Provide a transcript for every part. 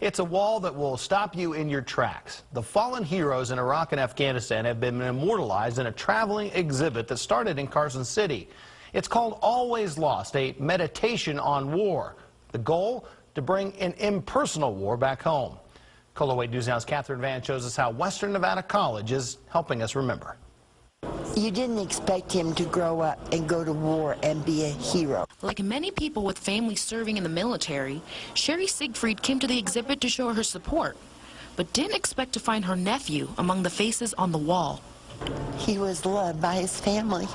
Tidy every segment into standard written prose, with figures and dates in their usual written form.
It's a wall that will stop you in your tracks. The fallen heroes in Iraq and Afghanistan have been immortalized in a traveling exhibit that started in Carson City. It's called Always Lost, a meditation on war. The goal? To bring an impersonal war back home. KOLO News Now's Catherine Van shows us how Western Nevada College is helping us remember. You didn't expect him to grow up and go to war and be a hero. Like many people with families serving in the military, Sherry Siegfried came to the exhibit to show her support, but didn't expect to find her nephew among the faces on the wall. He was loved by his family,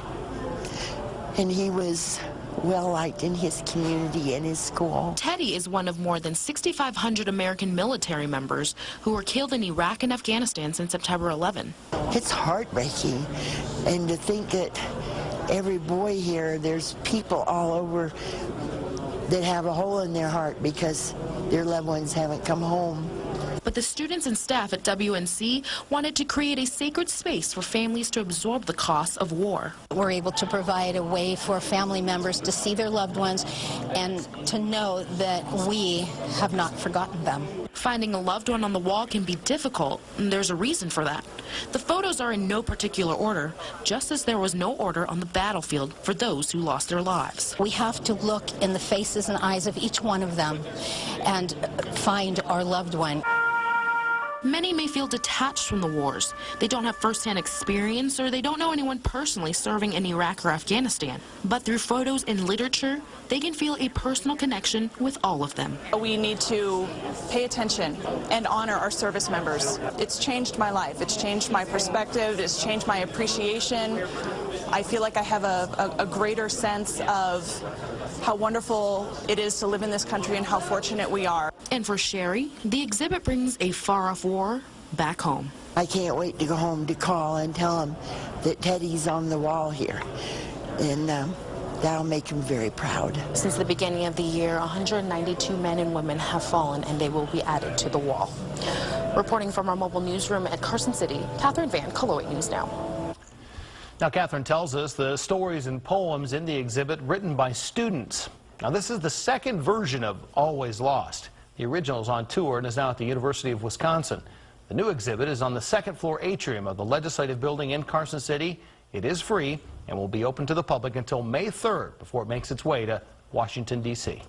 and he was well-liked in his community and his school. Teddy is one of more than 6,500 American military members who were killed in Iraq and Afghanistan since September 11. It's heartbreaking, and to think that every boy here, there's people all over that have a hole in their heart because their loved ones haven't come home. But the students and staff at WNC wanted to create a sacred space for families to absorb the costs of war. We're able to provide a way for family members to see their loved ones and to know that we have not forgotten them. Finding a loved one on the wall can be difficult, and there's a reason for that. The photos are in no particular order, just as there was no order on the battlefield for those who lost their lives. We have to look in the faces and eyes of each one of them and find our loved one. Many may feel detached from the wars. They don't have first-hand experience, or they don't know anyone personally serving in Iraq or Afghanistan. But through photos and literature, they can feel a personal connection with all of them. We need to pay attention and honor our service members. It's changed my life. It's changed my perspective. It's changed my appreciation. I feel like I have a greater sense of how wonderful it is to live in this country and how fortunate we are. And for Sherry, the exhibit brings a far-off war back home. I can't wait to go home to call and tell him that Teddy's on the wall here, and that'll make him very proud. Since the beginning of the year, 192 men and women have fallen, and they will be added to the wall. Reporting from our mobile newsroom at Carson City, Catherine Van, KOLO News Now. Now, Catherine tells us the stories and poems in the exhibit written by students. Now, this is the second version of Always Lost. The original is on tour and is now at the University of Wisconsin. The new exhibit is on the second-floor atrium of the Legislative Building in Carson City. It is free and will be open to the public until May 3rd before it makes its way to Washington, D.C.